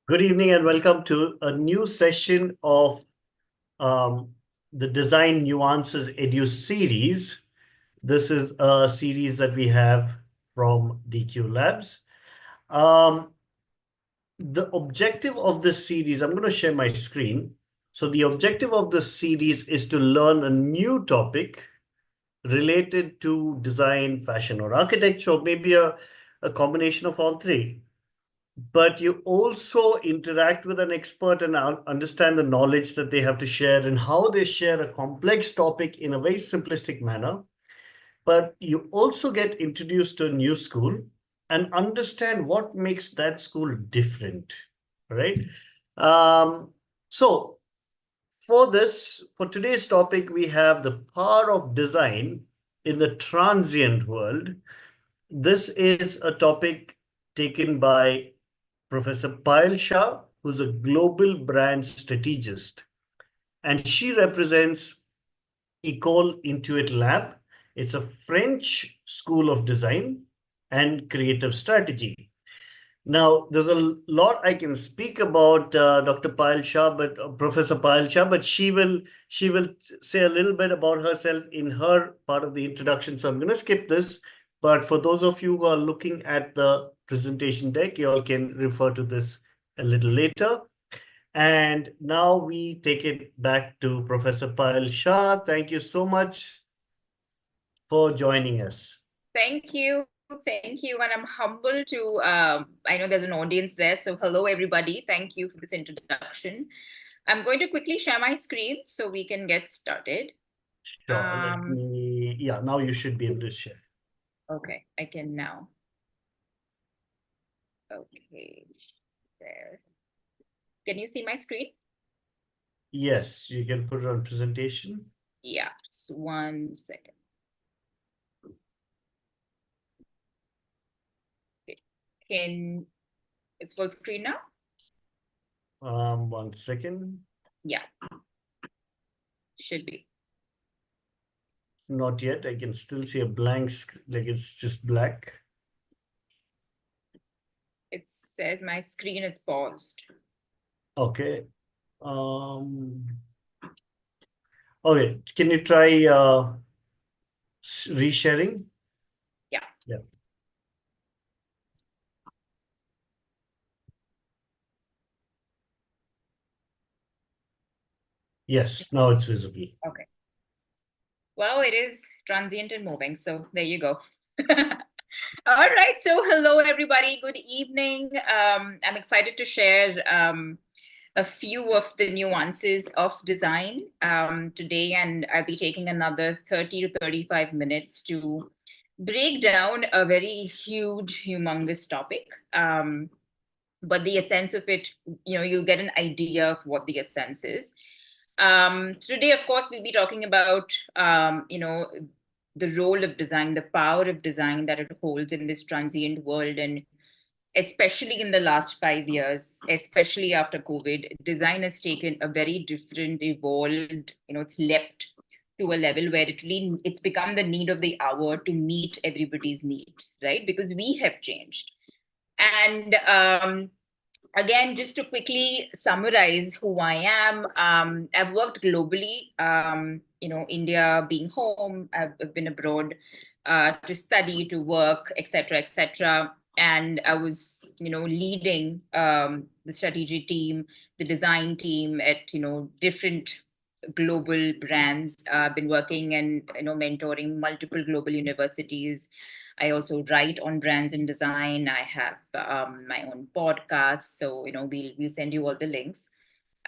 Good evening and welcome to a new session of the Design Nuances Edu series. This is a series that we have from DQ Labs. The objective of this series, I'm going to share my screen. So the objective of this series is to learn a new topic related to design, fashion, or architecture, or maybe a combination of all three. But you also interact with an expert and understand the knowledge that they have to share and how they share a complex topic in a very simplistic manner. But you also get introduced to a new school and understand what makes that school different, right? So for today's topic, we have the power of design in the transient world. This is a topic taken by Professor Payal Shah, who's a global brand strategist, and she represents École Intuit Lab. It's a French school of design and creative strategy. Now, there's a lot I can speak about Dr. Payal Shah, but Professor Payal Shah, but she will say a little bit about herself in her part of the introduction. So I'm going to skip this. But for those of you who are looking at the presentation deck, you all can refer to this a little later. And now we take it back to Professor Payal Shah. Thank you so much for joining us. Thank you. Thank you. And I'm humbled to, I know there's an audience there. So hello, everybody. Thank you for this introduction. I'm going to quickly share my screen so we can get started. Sure. Now you should be able to share. Okay, I can now. Okay, there. Can you see my screen? Yes, you can put it on presentation. Yeah, just 1 second. Okay. It's full screen now? 1 second. Yeah, should be. Not yet. I can still see a blank screen, like it's just black. It says my screen is paused. Okay. Okay. Can you try resharing? Yeah. Yeah. Yes, now it's visible. Okay. Well, it is transient and moving, so there you go. All right, so hello everybody, good evening. I'm excited to share a few of the nuances of design today, and I'll be taking another 30 to 35 minutes to break down a very huge, humongous topic. But the essence of it, you'll get an idea of what the essence is. Today, of course, we'll be talking about, the role of design, the power of design that it holds in this transient world. And especially in the last 5 years, especially after COVID, design has taken a very different, evolved, it's leapt to a level where it's become the need of the hour to meet everybody's needs, right? Because we have changed. And again, just to quickly summarize who I am, I've worked globally, India being home, I've been abroad to study, to work, etc., etc. And I was, leading the strategy team, the design team at, different global brands. I've been working and, mentoring multiple global universities. I also write on brands and design. I have my own podcast, so we'll send you all the links.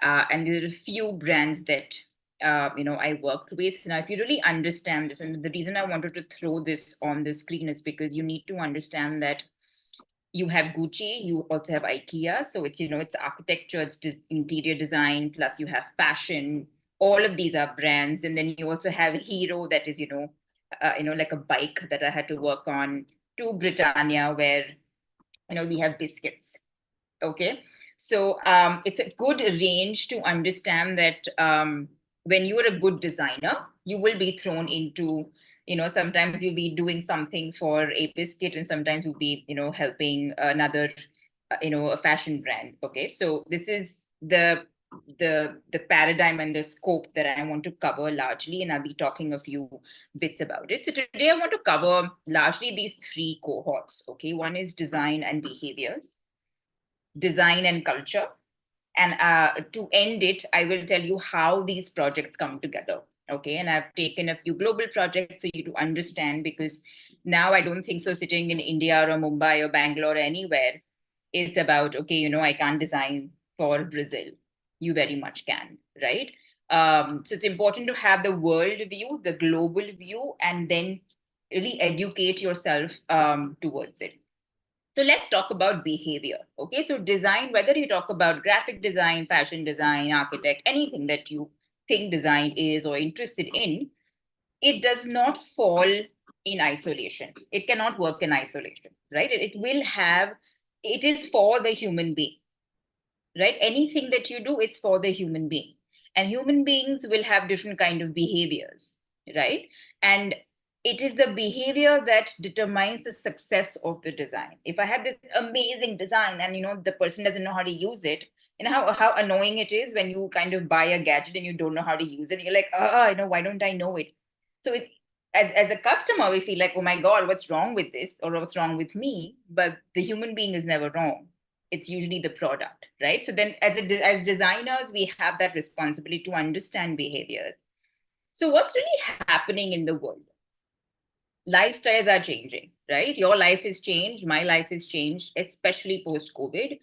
And there are a few brands that I worked with. Now, if you really understand this, and the reason I wanted to throw this on the screen is because you need to understand that you have Gucci, you also have IKEA, so it's it's architecture, it's interior design, plus you have fashion. All of these are brands, and then you also have Hero, that is like a bike that I had to work on, to Britannia, where we have biscuits. Okay, so it's a good range to understand that when you're a good designer, you will be thrown into, sometimes you'll be doing something for a biscuit, and sometimes you'll be helping another a fashion brand. Okay, so this is the paradigm and the scope that I want to cover largely, and I'll be talking a few bits about it. So today I want to cover largely these three cohorts. Okay, one is design and behaviors, design and culture, and to end it, I will tell you how these projects come together. Okay, and I've taken a few global projects so you to understand, because now I don't think so sitting in India or Mumbai or Bangalore or anywhere, it's about, okay, I can't design for Brazil. You very much can, right? So it's important to have the world view, the global view, and then really educate yourself towards it. So let's talk about behavior. Okay, so design, whether you talk about graphic design, fashion design, architect, anything that you think design is or interested in, it does not fall in isolation. It cannot work in isolation, right? It is for the human being, right? Anything that you do is for the human being. And human beings will have different kind of behaviors, right? And it is the behavior that determines the success of the design. If I have this amazing design and the person doesn't know how to use it, how annoying it is when you kind of buy a gadget and you don't know how to use it. You're like, why don't I know it? So as a customer, we feel like, oh my God, what's wrong with this, or what's wrong with me? But the human being is never wrong. It's usually the product, right? So then as designers, we have that responsibility to understand behaviors. So what's really happening in the world? Lifestyles are changing, right? Your life has changed, my life has changed, especially post-COVID.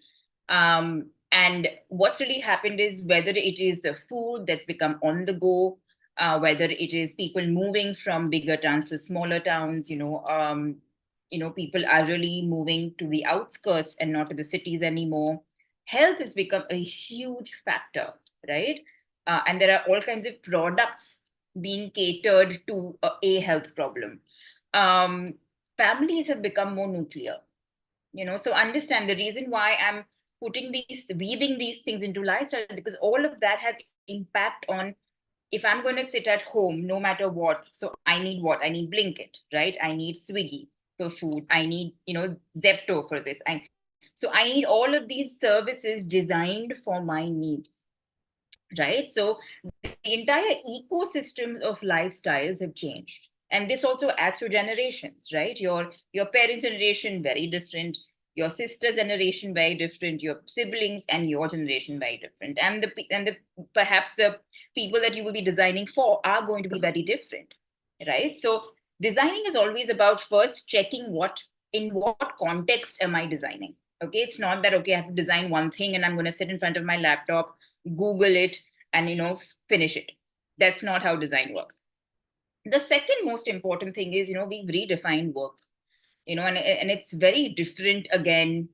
And what's really happened is, whether it is the food that's become on the go, whether it is people moving from bigger towns to smaller towns, people are really moving to the outskirts and not to the cities anymore. Health has become a huge factor, right? And there are all kinds of products being catered to a health problem. um, Families have become more nuclear. So understand the reason why I'm weaving these things into lifestyle, because all of that have impact on, if I'm going to sit at home, no matter what. So I need what? I need Blinkit, right? I need Swiggy for food. I need, Zepto for this. So I need all of these services designed for my needs, right? So the entire ecosystem of lifestyles have changed, and this also adds to generations, right? Your parents' generation very different, your sister's generation very different, your siblings and your generation very different, and the perhaps the people that you will be designing for are going to be very different, right? So designing is always about first checking in what context am I designing. Okay, it's not that, okay, I have to design one thing and I'm going to sit in front of my laptop, Google it, and finish it. That's not how design works. The second most important thing is, we've redefined work, and it's very different again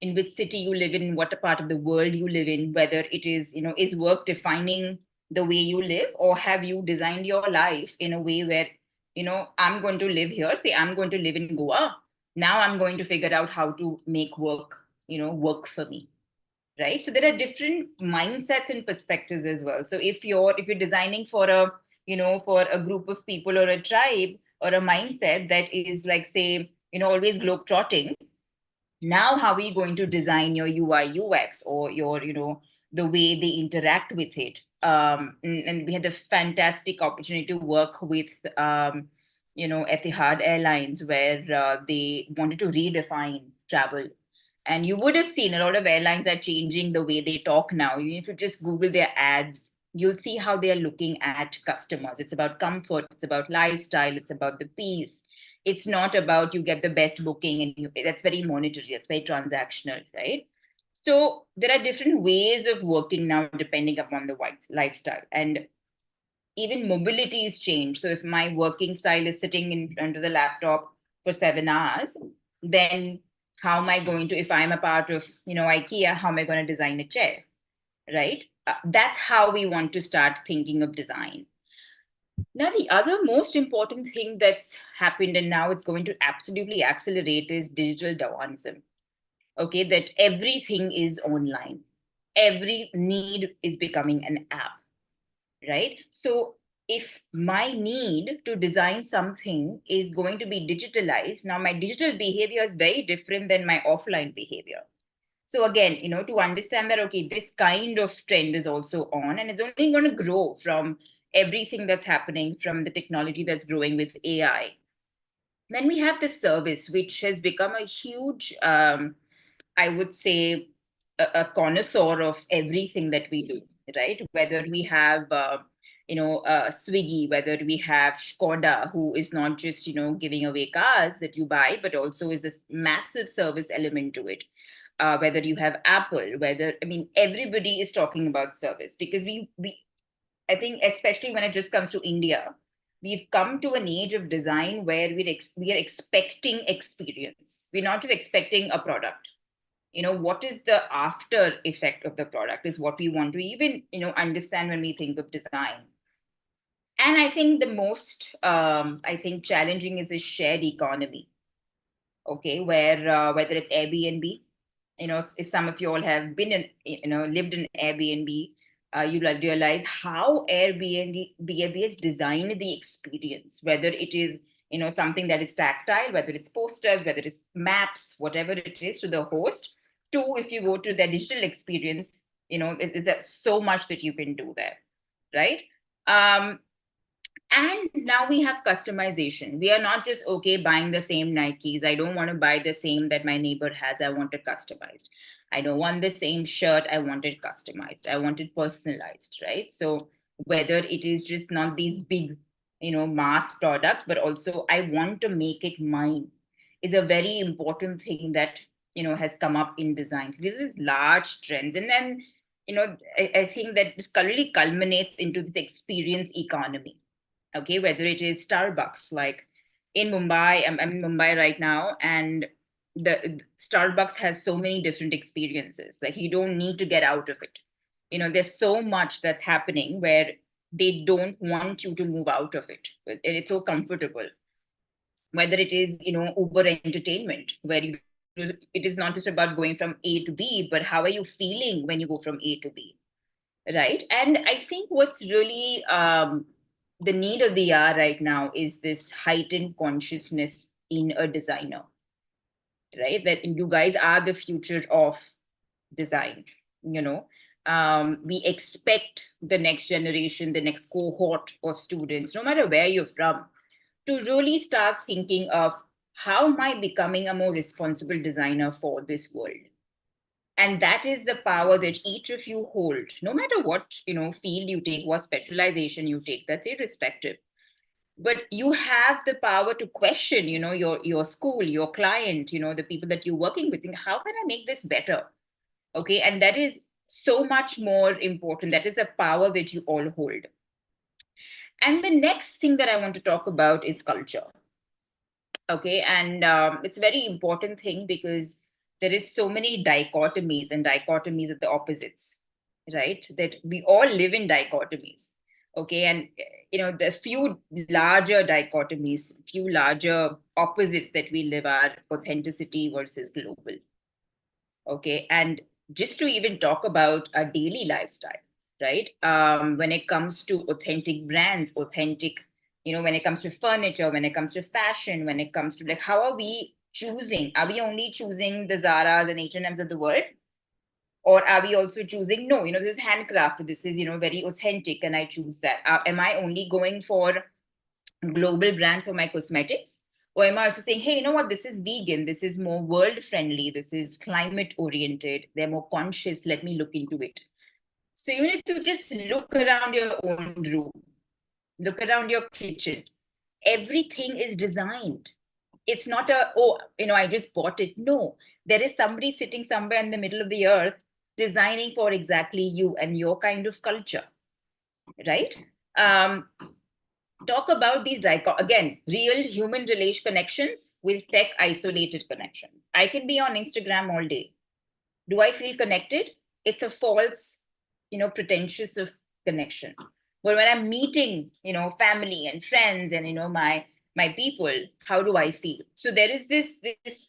in which city you live in, what a part of the world you live in, whether it is, is work defining the way you live, or have you designed your life in a way where, I'm going to live here, say I'm going to live in Goa. Now I'm going to figure out how to make work, work for me. Right, so there are different mindsets and perspectives as well. So if you're designing for for a group of people or a tribe, or a mindset that is like, say, always globe trotting, now how are you going to design your UI/UX, or your the way they interact with it? And we had the fantastic opportunity to work with Etihad Airlines, where they wanted to redefine travel. And you would have seen a lot of airlines are changing the way they talk now. If you just Google their ads, you'll see how they are looking at customers. It's about comfort, it's about lifestyle, it's about the peace. It's not about you get the best booking and that's very monetary, that's very transactional, right? So there are different ways of working now depending upon the lifestyle. And even mobility is changed. So if my working style is sitting in front of the laptop for 7 hours, then how am I going to, if I'm a part of, IKEA, how am I going to design a chair, right? That's how we want to start thinking of design. Now, the other most important thing that's happened, and now it's going to absolutely accelerate, is digital Dawanism. Okay, that everything is online. Every need is becoming an app, right? So if my need to design something is going to be digitalized, now my digital behavior is very different than my offline behavior. So again, to understand that, okay, this kind of trend is also on, and it's only going to grow from everything that's happening, from the technology that's growing with AI. Then we have the service, which has become a huge, I would say, a connoisseur of everything that we do, right? Whether we have, Swiggy, whether we have Skoda, who is not just, giving away cars that you buy, but also is a massive service element to it. Whether you have Apple, everybody is talking about service, because I think, especially when it just comes to India, we've come to an age of design where we are expecting experience. We're not just expecting a product. What is the after effect of the product is what we want to even, understand when we think of design. And I think the most, challenging is this shared economy. Okay, where whether it's Airbnb, if some of you all have been in, lived in Airbnb, you will realize how Airbnb has designed the experience, whether it is, something that is tactile, whether it's posters, whether it's maps, whatever it is to the host, to if you go to the digital experience, it's so much that you can do there, right? And now we have customization. We are not just, okay, buying the same Nikes. I don't want to buy the same that my neighbor has. I want it customized. I don't want the same shirt. I want it customized. I want it personalized, right? So whether it is just not these big, mass products, but also I want to make it mine, is a very important thing that, has come up in design. So this is large trends. And then, I think that this really culminates into this experience economy. Okay, whether it is Starbucks, like in Mumbai, I'm in Mumbai right now, and the Starbucks has so many different experiences. Like, you don't need to get out of it. There's so much that's happening where they don't want you to move out of it, and it's so comfortable. Whether it is, Uber entertainment, where it is not just about going from A to B, but how are you feeling when you go from A to B, right? And I think what's really the need of the hour right now is this heightened consciousness in a designer, right? That you guys are the future of design. We expect the next generation, the next cohort of students, no matter where you're from, to really start thinking of, how am I becoming a more responsible designer for this world? And that is the power that each of you hold, no matter what, field you take, what specialization you take, that's irrespective. But you have the power to question, your school, your client, the people that you're working with, think, how can I make this better? Okay, and that is so much more important. That is the power that you all hold. And the next thing that I want to talk about is culture. Okay, and it's a very important thing, because there is so many dichotomies, and dichotomies are the opposites, right? That we all live in dichotomies. Okay, and the few larger dichotomies, few larger opposites that we live are authenticity versus global. Okay, and just to even talk about our daily lifestyle, right? When it comes to authentic brands, authentic, when it comes to furniture, when it comes to fashion, when it comes to, like, how are we choosing? Are we only choosing the Zaras and H&Ms of the world? Or are we also choosing, no, this is handcrafted, this is, very authentic, and I choose that? Am I only going for global brands for my cosmetics? Or am I also saying, hey, you know what, this is vegan, this is more world friendly, this is climate oriented, they're more conscious, let me look into it. So even if you just look around your own room, look around your kitchen, everything is designed. It's not I just bought it. No, there is somebody sitting somewhere in the middle of the earth designing for exactly you and your kind of culture, right? Talk about these again, real human relation connections with tech isolated connections. I can be on Instagram all day. Do I feel connected? It's a false, pretentious of connection. But when I'm meeting, family and friends and, my people, how do I feel? So there is this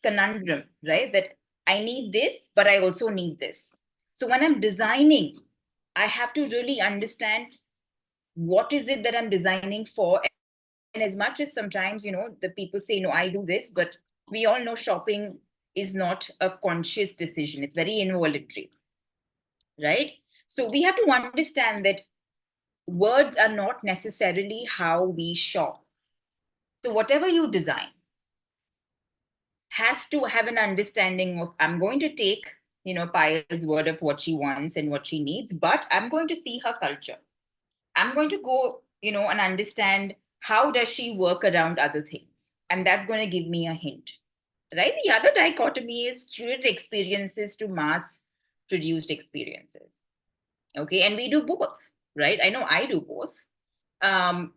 conundrum, right? That I need this, but I also need this. So when I'm designing, I have to really understand, what is it that I'm designing for? And as much as sometimes, the people say, no, I do this, but we all know shopping is not a conscious decision. It's very involuntary, right? So we have to understand that words are not necessarily how we shop. So whatever you design has to have an understanding of, I'm going to take, Payal's word of what she wants and what she needs, but I'm going to see her culture. I'm going to go, and understand how does she work around other things. And that's going to give me a hint, right? The other dichotomy is curated experiences to mass produced experiences. Okay. And we do both, right? I know I do both. Um,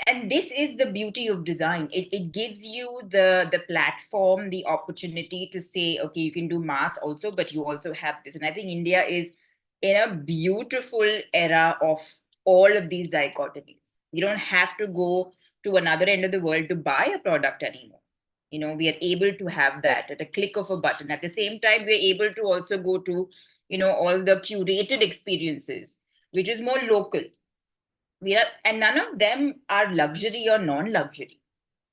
and this is the beauty of design. It gives you the platform, the opportunity to say, okay, you can do mass also, but you also have this. And I think India is in a beautiful era of all of these dichotomies. You don't have to go to another end of the world to buy a product anymore. We are able to have that at a click of a button. At the same time, we're able to also go to, all the curated experiences, which is more local. And none of them are luxury or non-luxury.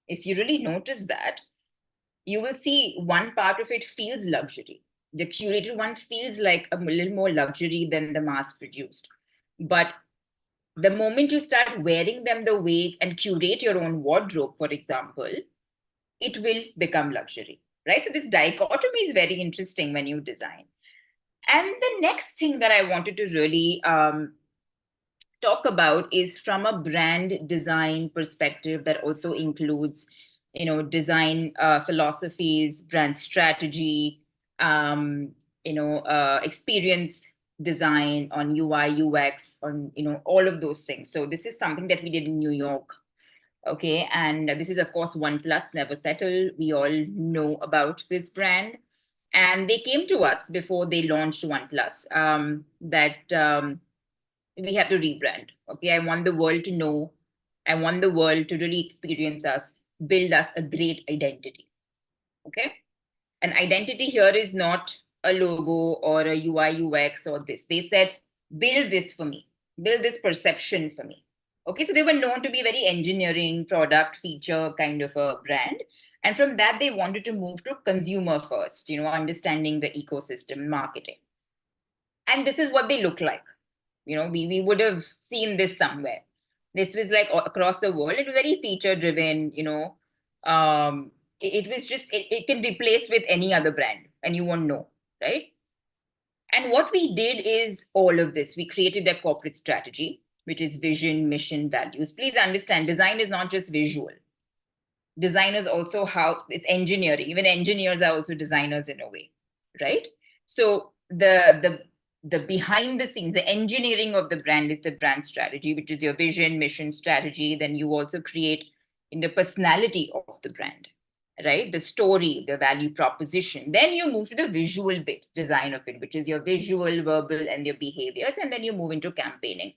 If you really notice that, you will see one part of it feels luxury. The curated one feels like a little more luxury than the mass produced. But the moment you start wearing them the way and curate your own wardrobe, for example, it will become luxury, right? So this dichotomy is very interesting when you design. And the next thing that I wanted to really talk about is from a brand design perspective that also includes, design philosophies, brand strategy, experience design on UI, UX, on, all of those things. So this is something that we did in New York. Okay. And this is, of course, OnePlus, Never Settle. We all know about this brand. And they came to us before they launched OnePlus that we have to rebrand. Okay. I want the world to know. I want the world to really experience us, build us a great identity. Okay. An identity here is not a logo or a UI, UX or this. They said, build this for me, build this perception for me. Okay. So they were known to be very engineering, product, feature kind of a brand. And from that, they wanted to move to consumer first, understanding the ecosystem, marketing. And this is what they look like. We would have seen this somewhere. This was like across the world. It was very feature driven, it was just, it can replace with any other brand and you won't know, right? And what we did is all of this. We created their corporate strategy, which is vision, mission, values. Please understand, design is not just visual. Design is also how it's engineering. Even engineers are also designers in a way, right? So the behind the scenes, the engineering of the brand is the brand strategy, which is your vision, mission, strategy. Then you also create in the personality of the brand, right? The story, the value proposition. Then you move to the visual bit, design of it, which is your visual, verbal, and your behaviors. And then you move into campaigning.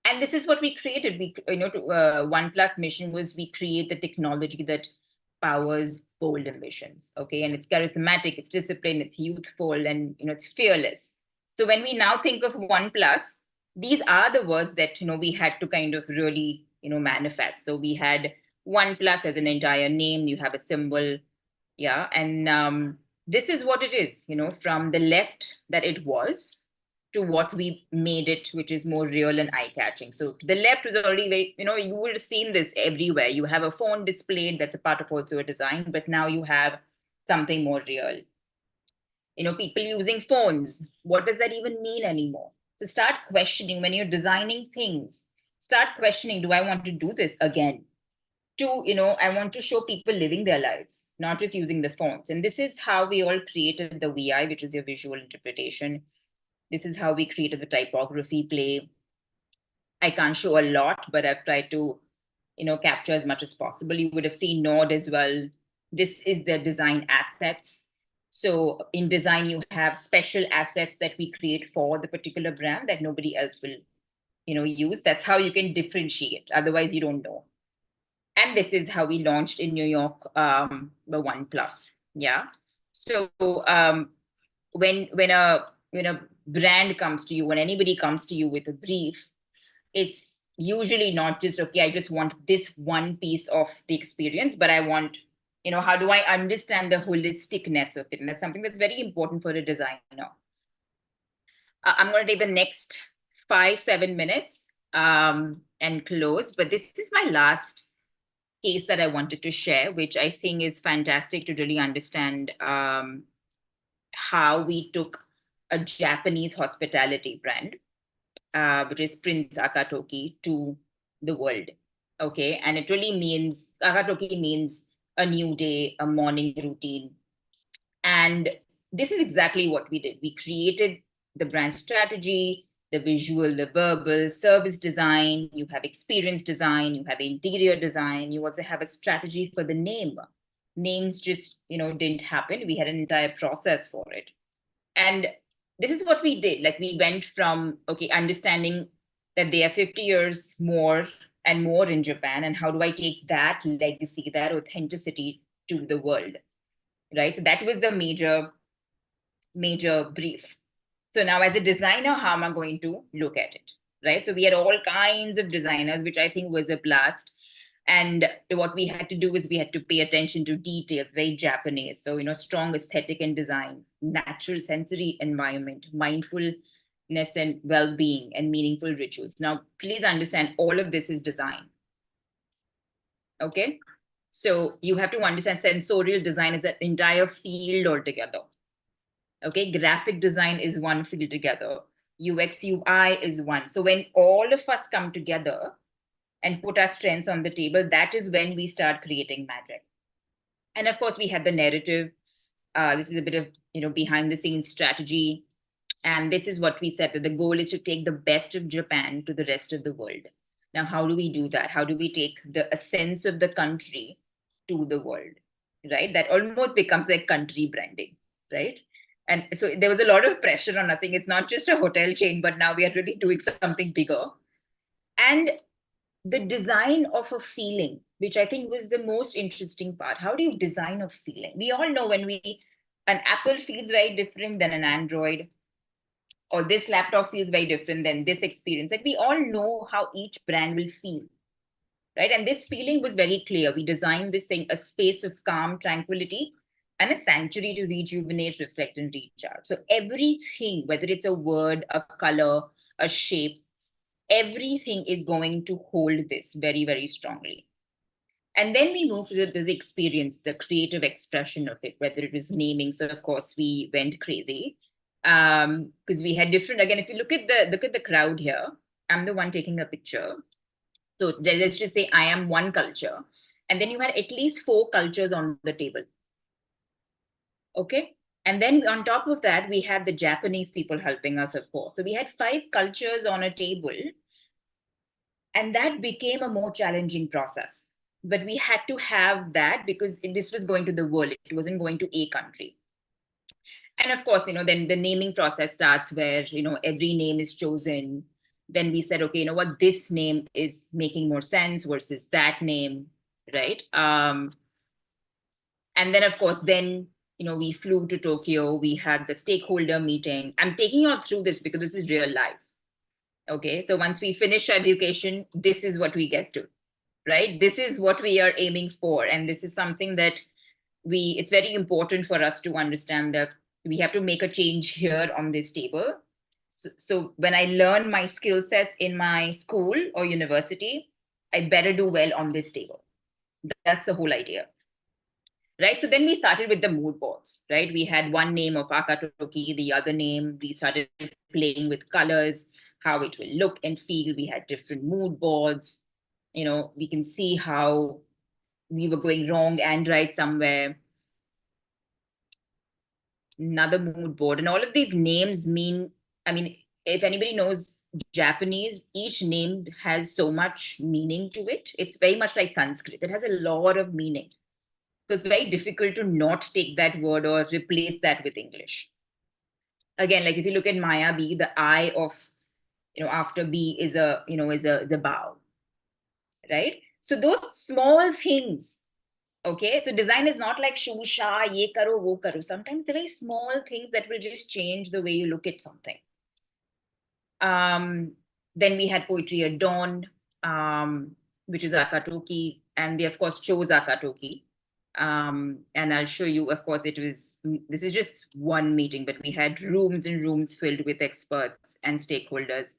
And this is what we created. OnePlus mission was we create the technology that powers bold ambitions. Okay. And it's charismatic, it's disciplined, it's youthful, and it's fearless. So when we now think of OnePlus, these are the words that we had to kind of really manifest. So we had OnePlus as an entire name, you have a symbol. Yeah. And this is what it is, from the left that it was to what we made it, which is more real and eye-catching. So the left was already very, you would have seen this everywhere. You have a phone displayed, that's a part of also a design, but now you have something more real. People using phones. What does that even mean anymore? So start questioning when you're designing things. Start questioning, do I want to do this again? I want to show people living their lives, not just using the phones. And this is how we all created the VI, which is your visual interpretation. This is how we created the typography play. I can't show a lot, but I've tried to, capture as much as possible. You would have seen Node as well. This is the design assets. So in design, you have special assets that we create for the particular brand that nobody else will, use. That's how you can differentiate. Otherwise, you don't know. And this is how we launched in New York, the OnePlus. Yeah. So when a brand comes to you, when anybody comes to you with a brief, it's usually not just, okay, I just want this one piece of the experience, but I want how do I understand the holisticness of it? And that's something that's very important for a designer. I'm going to take the next 5-7 minutes and close, but this is my last case that I wanted to share, which I think is fantastic to really understand how we took a Japanese hospitality brand, which is Prince Akatoki, to the world. Okay, and it really means, Akatoki means a new day, a morning routine. And this is exactly what we did. We created the brand strategy, the visual, the verbal, service design, you have experience design, you have interior design, you also have a strategy for the name. Names just, didn't happen. We had an entire process for it. And this is what we did. Like, we went from, okay, understanding that they are 50 years more and more in Japan, and how do I take that legacy, that authenticity to the world, right? So that was the major brief. So now, as a designer, how am I going to look at it, right? So we had all kinds of designers, which I think was a blast. And what we had to do is we had to pay attention to details, very Japanese. So, strong aesthetic and design, natural sensory environment, mindfulness and well-being, and meaningful rituals. Now, please understand, all of this is design. Okay? So you have to understand sensorial design is an entire field altogether. Okay, graphic design is one field together. UX, UI is one. So when all of us come together and put our strengths on the table, that is when we start creating magic. And of course, we had the narrative. This is a bit of, behind the scenes strategy. And this is what we said, that the goal is to take the best of Japan to the rest of the world. Now, how do we do that? How do we take the essence of the country to the world, right? That almost becomes like country branding, right? And so there was a lot of pressure on us. I think it's not just a hotel chain, but now we are really doing something bigger. And the design of a feeling, which I think was the most interesting part. How do you design a feeling? We all know an Apple feels very different than an Android, or this laptop feels very different than this experience. Like, we all know how each brand will feel, right? And this feeling was very clear. We designed this thing, a space of calm, tranquility, and a sanctuary to rejuvenate, reflect, and reach out. So everything, whether it's a word, a color, a shape, everything is going to hold this very, very strongly. And then we moved to the experience, the creative expression of it, whether it was naming. So of course we went crazy because we had different. Again, if you look at the crowd here, I'm the one taking a picture. So let's just say I am one culture, and then you had at least 4 cultures on the table. Okay. And then on top of that, we had the Japanese people helping us, of course. So we had 5 cultures on a table, and that became a more challenging process. But we had to have that because this was going to the world. It wasn't going to a country. And of course, then the naming process starts where, every name is chosen. Then we said, okay, what, this name is making more sense versus that name, right? And then, of course, we flew to Tokyo. We had the stakeholder meeting. I'm taking you all through this because this is real life. Okay, so once we finish education, this is what we get to, right? This is what we are aiming for. And this is something that it's very important for us to understand that we have to make a change here on this table. So when I learn my skill sets in my school or university, I better do well on this table. That's the whole idea. Right. So then we started with the mood boards, right? We had one name of Akatoki, the other name. We started playing with colors, how it will look and feel. We had different mood boards. We can see how we were going wrong and right somewhere. Another mood board. And all of these names mean, if anybody knows Japanese, each name has so much meaning to it. It's very much like Sanskrit. It has a lot of meaning. So it's very difficult to not take that word or replace that with English. Again, like if you look at Maya B, the I of, after B is the bow, right? So those small things, okay? So design is not like shusha, ye karo, wo karo. Sometimes they're very small things that will just change the way you look at something. Then we had poetry at dawn, which is Akatoki, and we of course chose Akatoki. And I'll show you, of course, this is just one meeting, but we had rooms and rooms filled with experts and stakeholders.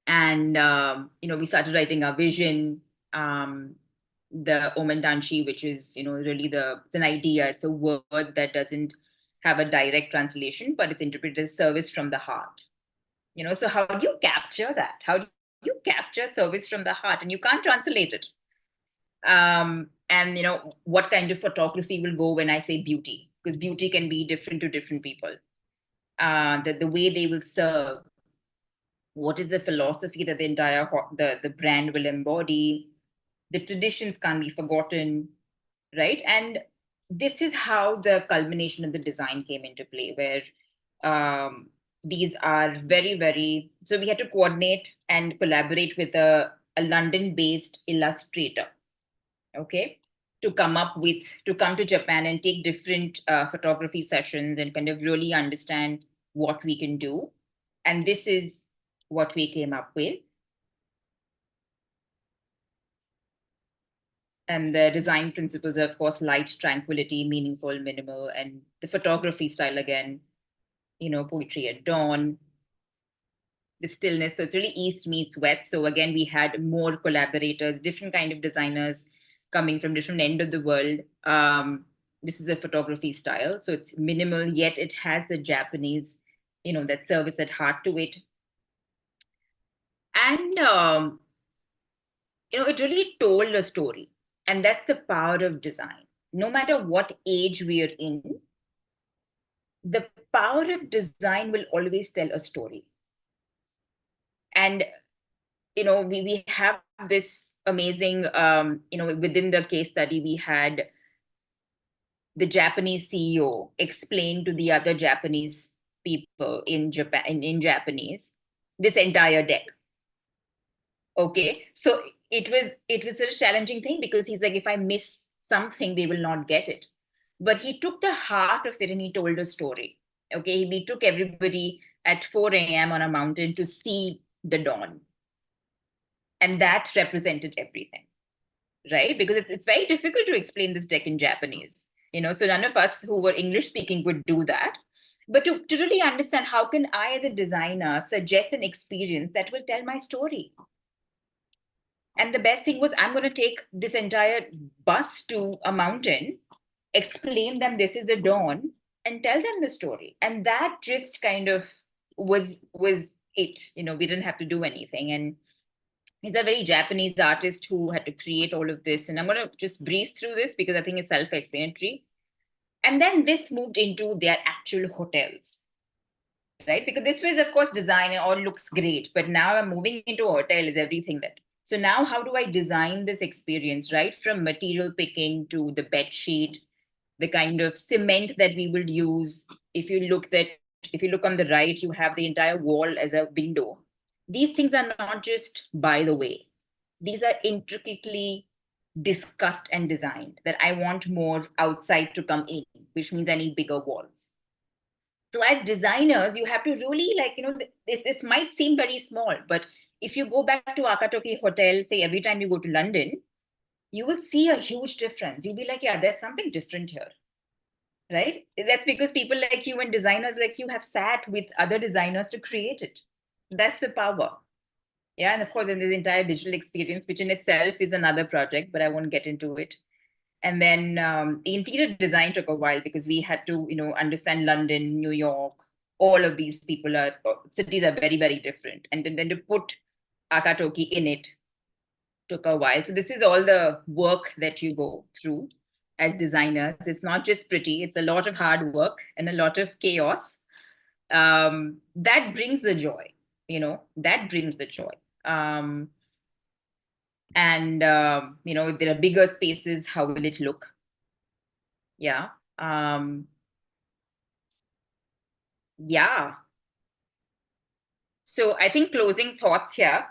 And, we started writing our vision, the Omendanshi, which is, really it's an idea. It's a word that doesn't have a direct translation, but it's interpreted as service from the heart. So how do you capture that? How do you capture service from the heart? And you can't translate it. And what kind of photography will go when I say beauty, because beauty can be different to different people. The way they will serve, what is the philosophy that the entire the brand will embody, the traditions can't be forgotten, right? And this is how the culmination of the design came into play, where these are very, very, so we had to coordinate and collaborate with a London-based illustrator, okay, to come to Japan and take different photography sessions and kind of really understand what we can do. And this is what we came up with. And the design principles are, of course, light, tranquility, meaningful, minimal, and the photography style again, poetry at dawn, the stillness. So it's really east meets west. So again, we had more collaborators, different kind of designers coming from different end of the world. This is the photography style. So it's minimal, yet it has the Japanese, that service at heart to it. And, it really told a story. And that's the power of design. No matter what age we are in, the power of design will always tell a story. And we have this amazing, within the case study, we had the Japanese CEO explain to the other Japanese people in Japan, in Japanese, this entire deck. Okay, so it was a challenging thing, because he's like, if I miss something, they will not get it. But he took the heart of it and he told a story. Okay, he took everybody at 4 a.m. on a mountain to see the dawn. And that represented everything, right? Because it's very difficult to explain this deck in Japanese, so none of us who were English speaking would do that. But to really understand, how can I as a designer suggest an experience that will tell my story? And the best thing was, I'm going to take this entire bus to a mountain, explain them this is the dawn, and tell them the story. And that just kind of was it. We didn't have to do anything. And he's a very Japanese artist who had to create all of this. And I'm going to just breeze through this because I think it's self-explanatory. And then this moved into their actual hotels, right? Because this was, of course, design and all looks great. But now I'm moving into a hotel is everything that. So now how do I design this experience, right? From material picking to the bed sheet, the kind of cement that we will use. If you look on the right, you have the entire wall as a window. These things are not just by the way. These are intricately discussed and designed, that I want more outside to come in, which means I need bigger walls. So as designers, you have to really this might seem very small, but if you go back to Akatoki Hotel, say every time you go to London, you will see a huge difference. You'll be like, yeah, there's something different here, right? That's because people like you and designers like you have sat with other designers to create it. That's the power. Yeah, and of course, then there's the entire digital experience, which in itself is another project, but I won't get into it. And then the interior design took a while because we had to, understand London, New York, all of these cities are very, very different. And then to put Akatoki in it took a while. So this is all the work that you go through as designers. It's not just pretty, it's a lot of hard work and a lot of chaos. That brings the joy, that brings the joy. And if there are bigger spaces, how will it look? Yeah. Yeah. So I think closing thoughts here.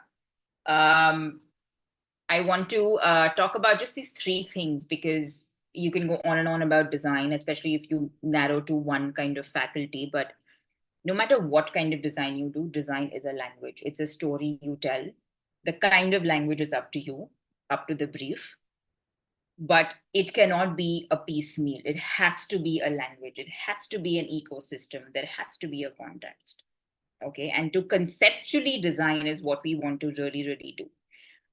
I want to talk about just these three things, because you can go on and on about design, especially if you narrow to one kind of faculty. But no matter what kind of design you do, design is a language. It's a story you tell. The kind of language is up to you, up to the brief. but it cannot be a piecemeal. It has to be a language. It has to be an ecosystem. There has to be a context. Okay. And to conceptually design is what we want to really, really do.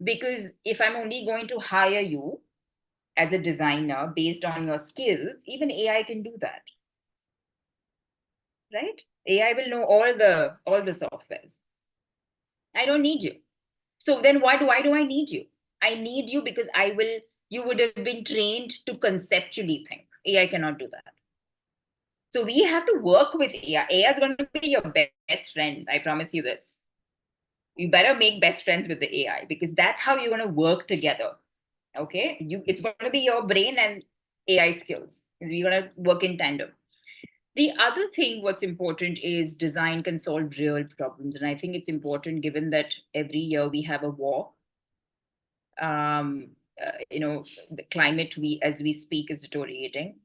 Because if I'm only going to hire you as a designer based on your skills, even AI can do that. Right? AI will know all the softwares. I don't need you. So then why do I need you? I need you because you would have been trained to conceptually think. AI cannot do that. So we have to work with AI. AI is going to be your best friend. I promise you this. You better make best friends with the AI because that's how you're going to work together. Okay. It's going to be your brain and AI skills. We're going to work in tandem. The other thing, what's important is design can solve real problems. And I think it's important given that every year we have a war. The climate as we speak is deteriorating.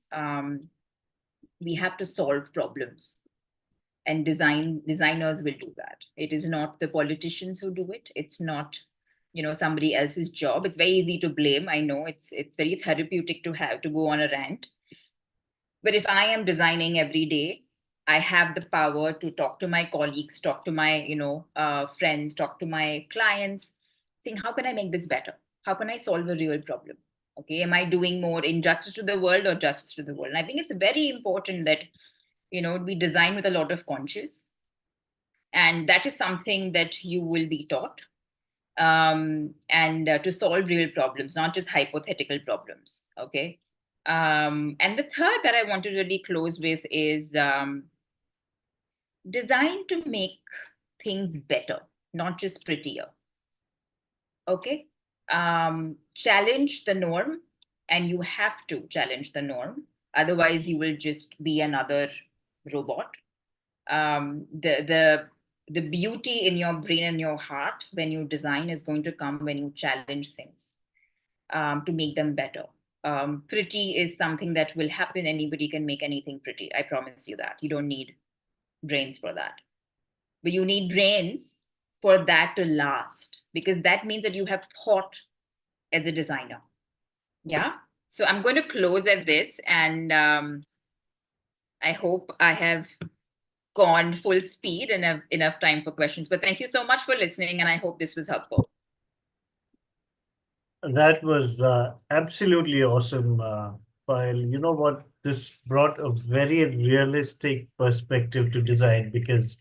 We have to solve problems. And designers will do that. It is not the politicians who do it. It's not, somebody else's job. It's very easy to blame. I know it's very therapeutic to have to go on a rant. But if I am designing every day, I have the power to talk to my colleagues, talk to my, friends, talk to my clients, saying, how can I make this better? How can I solve a real problem? Okay, am I doing more injustice to the world or justice to the world? And I think it's very important that, we design with a lot of conscience. And that is something that you will be taught. And to solve real problems, not just hypothetical problems. Okay. And the third that I want to really close with is design to make things better, not just prettier. Okay. Challenge the norm, and you have to challenge the norm. Otherwise, you will just be another robot. The beauty in your brain and your heart when you design is going to come when you challenge things to make them better. Pretty is something that will happen. Anybody can make anything pretty. I promise you that. You don't need brains for that. But you need brains for that to last, because that means that you have thought as a designer. Yeah. So I'm going to close at this, and I hope I have gone full speed and have enough time for questions. But thank you so much for listening, and I hope this was helpful. That was absolutely awesome, Payal. You know what? This brought a very realistic perspective to design because,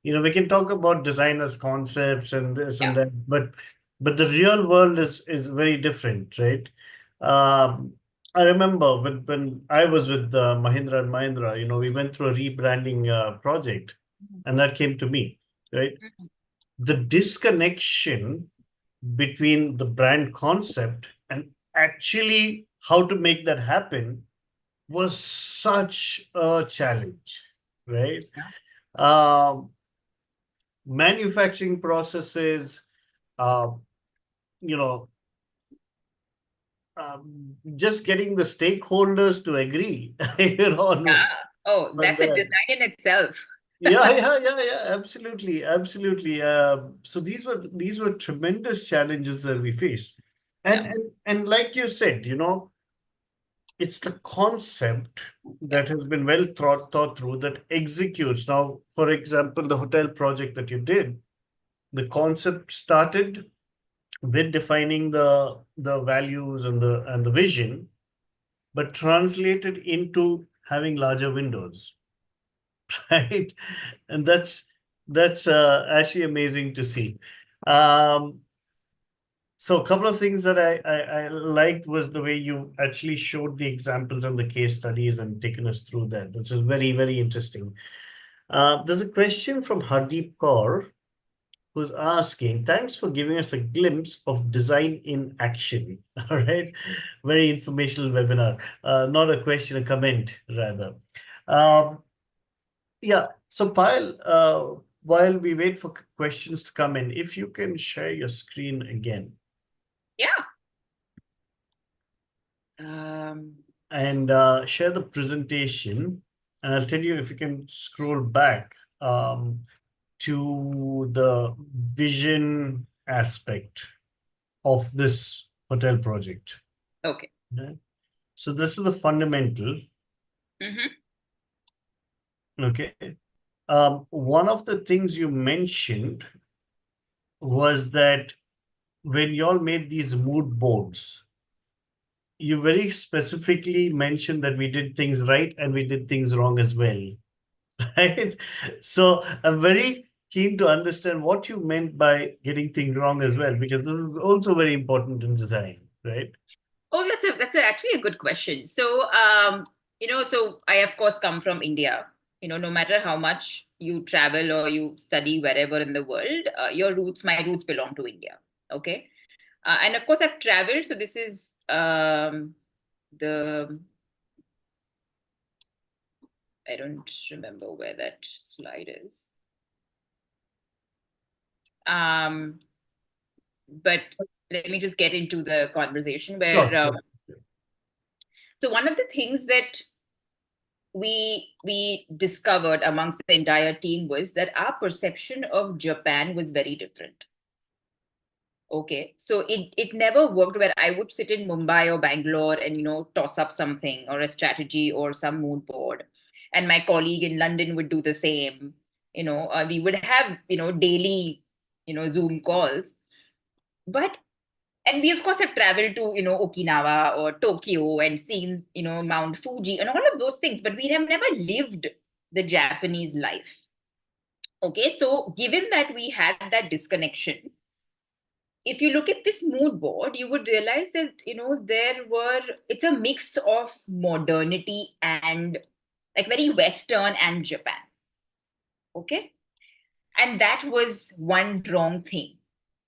we can talk about designers' concepts and this Yeah. and that, but the real world is very different, right? Um, I remember when I was with Mahindra and Mahindra, we went through a rebranding project, and that came to me, right? Mhm. The disconnection between the brand concept and actually how to make that happen was such a challenge, right? Yeah. Um, Manufacturing processes, uh, you know, just getting the stakeholders to agree, Yeah. Oh, on that's a that. design in itself. Yeah, absolutely, absolutely. So these were tremendous challenges that we faced, Yeah. and like you said, it's the concept Yeah. that has been well thought through that executes. Now, for example, the hotel project that you did, the concept started with defining the values and the vision, but translated into having larger windows, right? And that's actually amazing to see. Um, so a couple of things that I liked was the way you actually showed the examples and the case studies and taken us through that. This is very, very interesting. There's a question from Hardeep Kaur who's asking, thanks for giving us a glimpse of design in action. All right. Very informational webinar. Not a question, a comment rather. Um, yeah. So Payal, while we wait for questions to come in, if you can share your screen again. Yeah. Um, And share the presentation. And I'll tell you if you can scroll back to the vision aspect of this hotel project. okay. Right? So this is the fundamental. Mm-hmm. Okay. One of the things you mentioned was that when y'all made these mood boards, you very specifically mentioned that we did things right and we did things wrong as well. Right? So I'm very keen to understand what you meant by getting things wrong as well, because this is also very important in design, right? Oh, actually a good question. So, so I of course come from India. No matter how much you travel or you study wherever in the world, my roots belong to India. Okay, and of course I've traveled. So this is the I don't remember where that slide is. But let me just get into the conversation where. Sure, sure. So one of the things that we discovered amongst the entire team was that our perception of Japan was very different. Okay, so it never worked where I would sit in Mumbai or Bangalore and toss up something or a strategy or some mood board, and my colleague in London would do the same. We would have daily Zoom calls, but and we of course have traveled to Okinawa or Tokyo and seen Mount Fuji and all of those things, but we have never lived the Japanese life. Okay, so given that we had that disconnection, if you look at this mood board, you would realize that it's a mix of modernity and like very Western and Japan. Okay, and that was one wrong thing,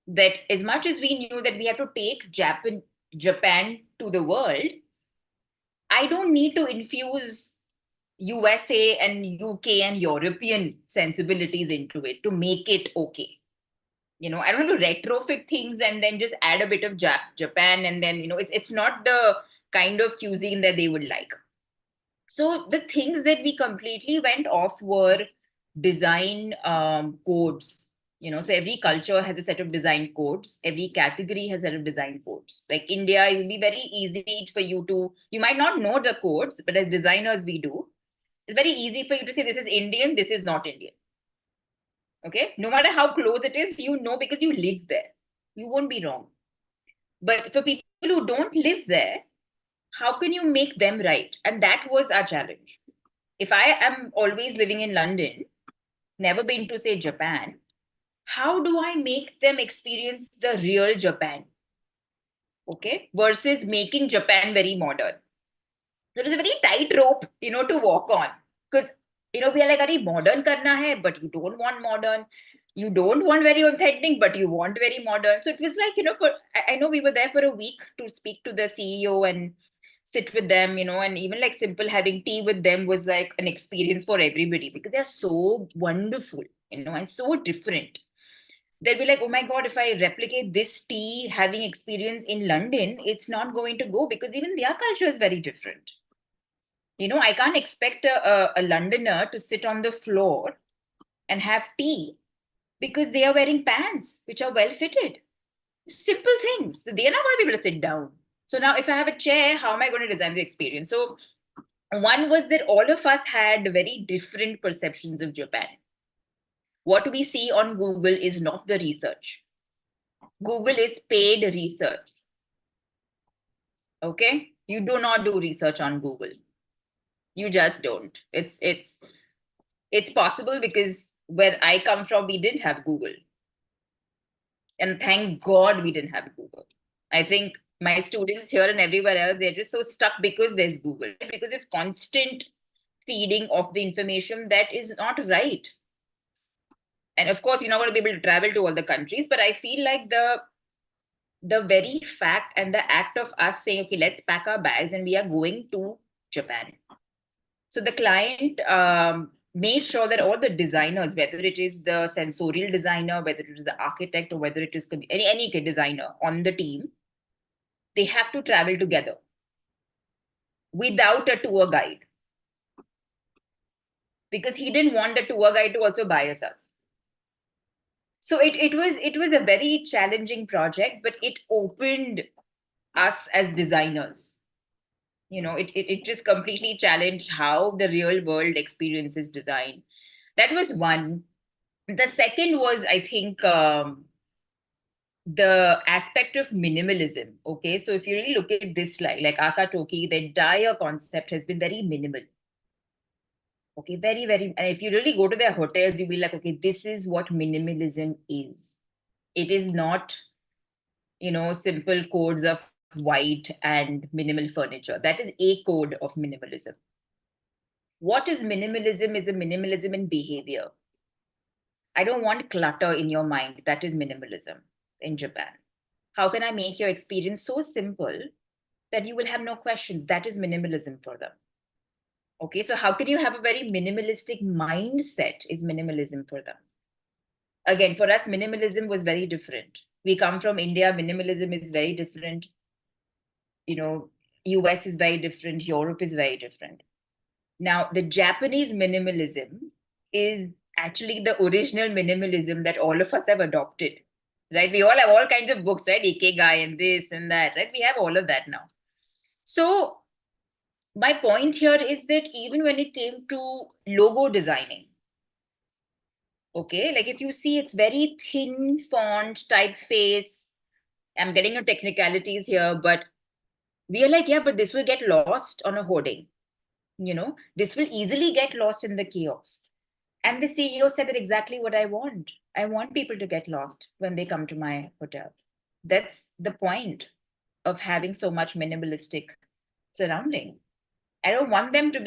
that as much as we knew that we have to take Japan to the world, I don't need to infuse USA and UK and European sensibilities into it to make it okay. I don't want to retrofit things and then just add a bit of Japan, and then it's not the kind of cuisine that they would like. So the things that we completely went off were design codes. So every culture has a set of design codes. Every category has a set of design codes. Like India, it will be very easy for you might not know the codes, but as designers, we do. It's very easy for you to say, this is Indian, this is not Indian. Okay. No matter how close it is, because you live there. You won't be wrong. But for people who don't live there, how can you make them right? And that was our challenge. If I am always living in London, never been to, say, Japan, how do I make them experience the real Japan? Okay, versus making Japan very modern. So it is a very tight rope, to walk on. Because, we are like, are modern karna hai, but you don't want modern. You don't want very authentic, but you want very modern. So it was like, I know we were there for a week to speak to the CEO and sit with them, and even like simple having tea with them was like an experience for everybody because they're so wonderful, and so different. They'll be like, oh my God, if I replicate this tea having experience in London, it's not going to go because even their culture is very different. I can't expect a Londoner to sit on the floor and have tea because they are wearing pants which are well fitted. Simple things. So they are not going to be able to sit down. So now, if I have a chair, how am I going to design the experience? So, one was that all of us had very different perceptions of Japan. What we see on Google is not the research. Google is paid research. Okay? You do not do research on Google. You just don't. It's possible because where I come from, we didn't have Google. And thank God we didn't have Google. I think my students here and everywhere else, they're just so stuck because there's Google, because it's constant feeding of the information that is not right. And of course, you're not going to be able to travel to all the countries, but I feel like the very fact and the act of us saying, okay, let's pack our bags and we are going to Japan. So the client made sure that all the designers, whether it is the sensorial designer, whether it is the architect, or whether it is any designer on the team, they have to travel together without a tour guide. Because he didn't want the tour guide to also bias us. So it was a very challenging project, but it opened us as designers. it just completely challenged how the real world experiences design. That was one. The second was, I think, the aspect of minimalism. Okay, so if you really look at this slide, like Akatoki, the entire concept has been very minimal. Okay, very, very, and if you really go to their hotels, you'll be like, okay, this is what minimalism is. It is not, simple codes of white and minimal furniture. That is a code of minimalism. What is minimalism? Is a minimalism in behavior. I don't want clutter in your mind. That is minimalism in Japan. How can I make your experience so simple that you will have no questions? That is minimalism for them. Okay, so how can you have a very minimalistic mindset is minimalism for them. Again, for us, minimalism was very different. We come from India, minimalism is very different. US is very different, Europe is very different. Now, the Japanese minimalism is actually the original minimalism that all of us have adopted, right? We all have all kinds of books, right? Ikigai and this and that, right? We have all of that now. So my point here is that even when it came to logo designing, okay, like if you see, it's very thin font, typeface. I'm getting into technicalities here, but we are like, yeah, but this will get lost on a hoarding. This will easily get lost in the chaos. And the CEO said that exactly what I want. I want people to get lost when they come to my hotel. That's the point of having so much minimalistic surrounding. I want them to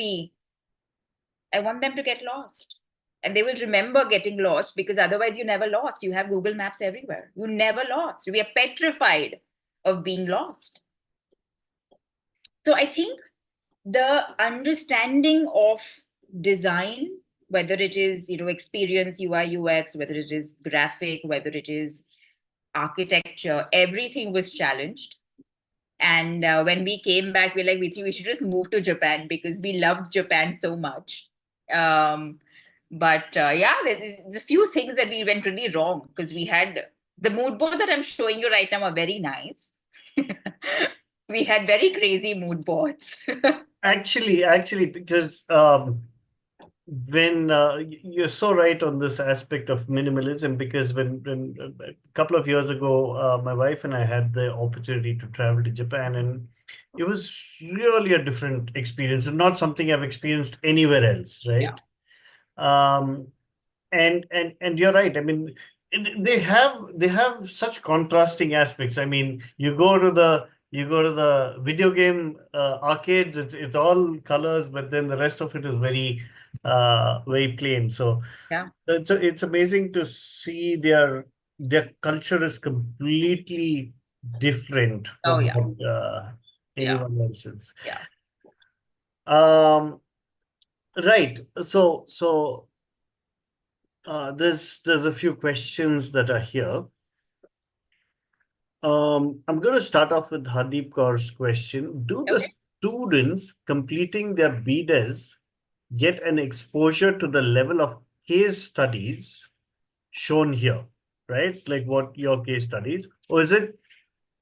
get lost. And they will remember getting lost because otherwise you never lost. You have Google Maps everywhere. You never lost. We are petrified of being lost. So I think the understanding of design, whether it is, experience, UI, UX, whether it is graphic, whether it is architecture, everything was challenged. And when we came back, we should just move to Japan because we loved Japan so much. But there's a few things that we went really wrong because we had the mood board that I'm showing you right now are very nice. We had very crazy mood boards. Actually, because when you're so right on this aspect of minimalism, because when a couple of years ago, my wife and I had the opportunity to travel to Japan, and it was really a different experience and not something I've experienced anywhere else, right? Um, and you're right. I mean, they have such contrasting aspects. I mean, you go to the video game arcades. It's all colors, but then the rest of it is very plain. So Yeah. it's amazing to see their culture is completely different Oh, from yeah. what Yeah. anyone else's. Yeah. Right. So there's a few questions that are here. I'm going to start off with Hardeep Kaur's question. Do the Okay. students completing their BDes get an exposure to the level of case studies shown here, right? Like what your case studies, or is it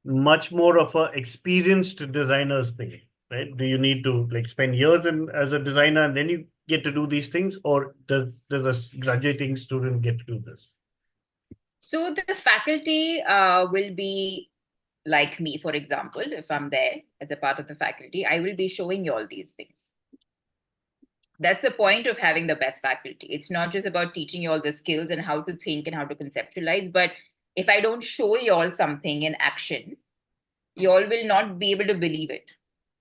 much more of a experienced designer's thing, right? Do you need to like spend years as a designer and then you get to do these things, or does a graduating student get to do this? So the faculty will be like me, for example, if I'm there as a part of the faculty, I will be showing you all these things. That's the point of having the best faculty. It's not just about teaching you all the skills and how to think and how to conceptualize, but if I don't show you all something in action, you all will not be able to believe it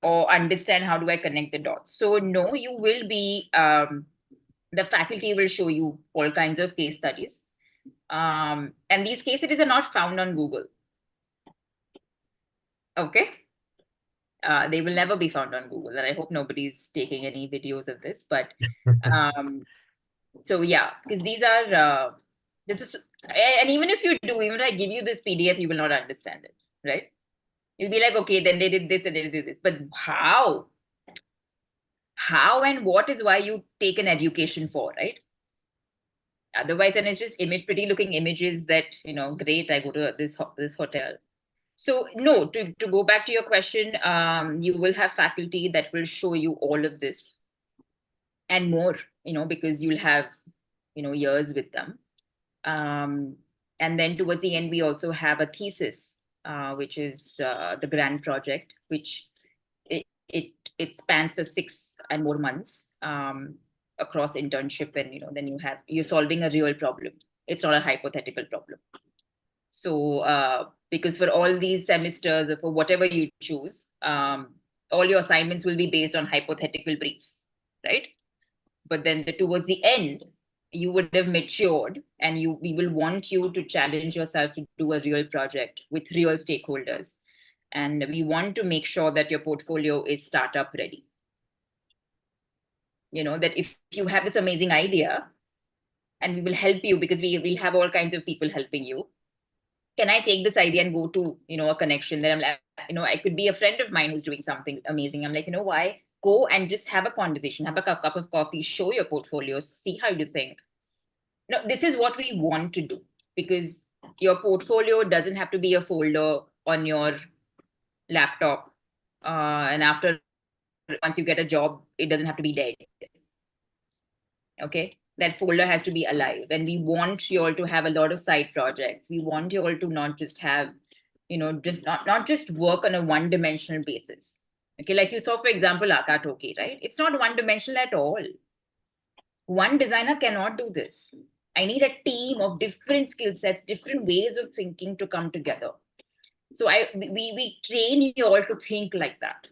or understand how do I connect the dots. So no, you will be, the faculty will show you all kinds of case studies. And these case studies are not found on Google. Okay. They will never be found on Google. And I hope nobody's taking any videos of this. But so yeah, because these are, this is, and even if you do, even if I give you this PDF, you will not understand it, right? You'll be like, okay, then they did this and they did this. But how? How and what is why you take an education for, right? Otherwise, then it's just pretty looking images that, great, I go to this hotel. So no, to go back to your question, you will have faculty that will show you all of this and more, because you'll have, years with them. And then towards the end, we also have a thesis, which is the grant project, which it spans for 6 and more months across internship, and then you're solving a real problem. It's not a hypothetical problem. So because for all these semesters or for whatever you choose, all your assignments will be based on hypothetical briefs, right? But then towards the end, you would have matured, and we will want you to challenge yourself to do a real project with real stakeholders. And we want to make sure that your portfolio is startup ready. That if you have this amazing idea, and we will help you because we will have all kinds of people helping you. Can I take this idea and go to, a connection that I'm like, I could be a friend of mine who's doing something amazing. I'm like, why? Go and just have a conversation, have a cup of coffee, show your portfolio, see how you think. No, this is what we want to do, because your portfolio doesn't have to be a folder on your laptop. And once you get a job, it doesn't have to be dead. Okay. That folder has to be alive. And we want you all to have a lot of side projects. We want you all to not just have, just not just work on a one-dimensional basis. Okay, like you saw, for example, Akatoki, right? It's not one-dimensional at all. One designer cannot do this. I need a team of different skill sets, different ways of thinking to come together. So we train you all to think like that.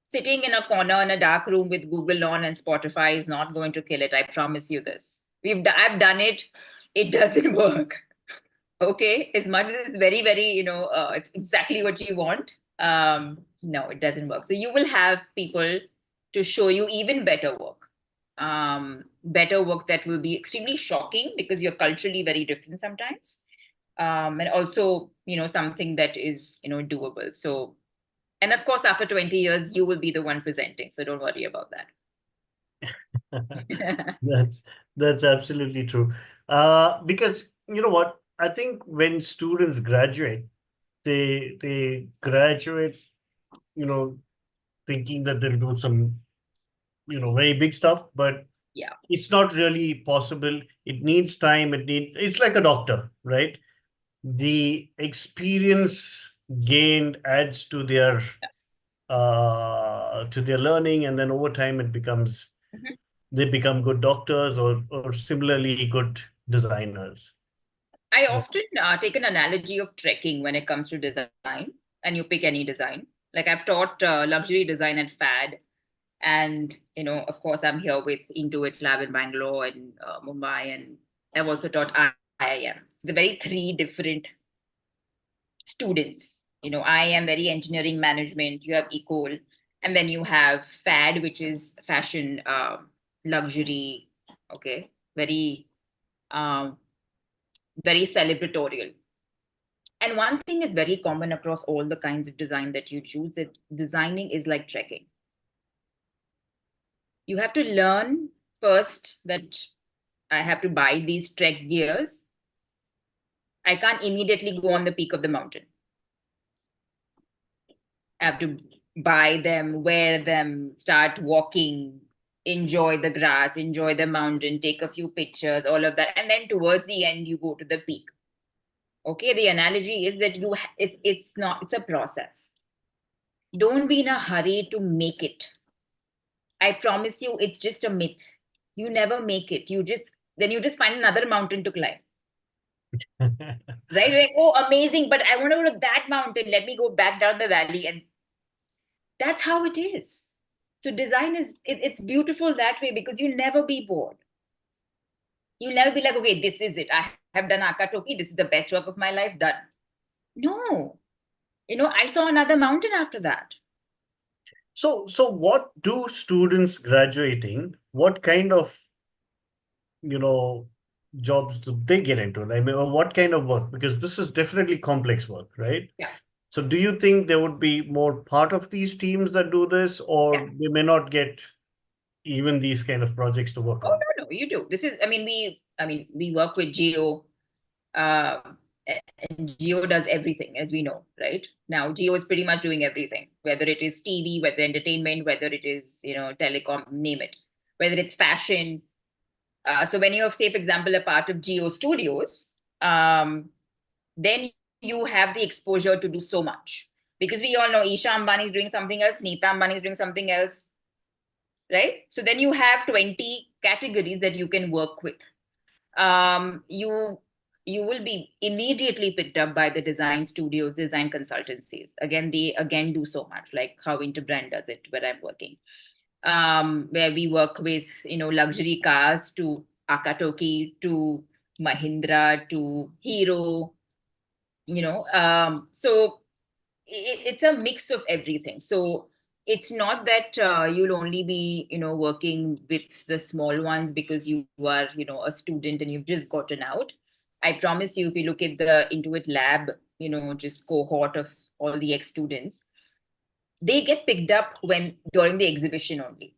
Sitting in a corner in a dark room with Google on and Spotify is not going to kill it. I promise you this. I've done it. It doesn't work. Okay, as much as it's very, very, it's exactly what you want. No, it doesn't work. So you will have people to show you even better work. Better work that will be extremely shocking because you're culturally very different sometimes. And also, something that is, doable. So, and of course, after 20 years, you will be the one presenting. So don't worry about that. That's absolutely true. Because you know what? I think when students graduate, they graduate, thinking that they'll do some, very big stuff, but Yeah. it's not really possible. It needs time. It's like a doctor, right? The experience gained adds to their learning, and then over time Mhm. they become good doctors or similarly good designers. I often take an analogy of trekking when it comes to design, and you pick any design. Like I've taught luxury design at FAD, and of course, I'm here with Intuit Lab in Bangalore and Mumbai, and I've also taught IIM. The very 3 different students. IIM very engineering management. You have Ecole, and then you have FAD, which is fashion, luxury. Okay, very um, very celebratorial. And one thing is very common across all the kinds of design that you choose, that designing is like trekking. You have to learn first that I have to buy these trek gears. I can't immediately go on the peak of the mountain. I have to buy them, wear them, start walking, enjoy the grass, enjoy the mountain, take a few pictures, all of that. And then towards the end, you go to the peak. Okay, the analogy is that it's a process. Don't be in a hurry to make it. I promise you, it's just a myth. You never make it. You just find another mountain to climb. Right? Like, oh, amazing, but I want to go to that mountain. Let me go back down the valley. And that's how it is. So design it's beautiful that way because you'll never be bored. You'll never be like, okay, this is it. I have done Akatoki. This is the best work of my life. Done. No. I saw another mountain after that. So what do students graduating, what kind of, jobs do they get into? I mean, or what kind of work? Because this is definitely complex work, right? Yeah. So do you think there would be more part of these teams that do this, or Yes. they may not get even these kind of projects to work Oh, on? no, you do. We work with Geo, uh, And Geo does everything, as we know, right? Now, Geo is pretty much doing everything, whether it is TV, whether entertainment, whether it is, telecom, name it, whether it's fashion. So when you have, say, for example, a part of Geo Studios, then you have the exposure to do so much. Because we all know Isha Ambani is doing something else, Neeta Ambani is doing something else, right? So then you have 20 categories that you can work with. You will be immediately picked up by the design studios, design consultancies. Again, they do so much, like how Interbrand does it, where I'm working. Where we work with, luxury cars to Akatoki, to Mahindra, to Hero, so it's a mix of everything. So it's not that you'll only be, working with the small ones because you are, a student and you've just gotten out. I promise you, if you look at the Intuit Lab, just cohort of all the ex-students, they get picked up during the exhibition only.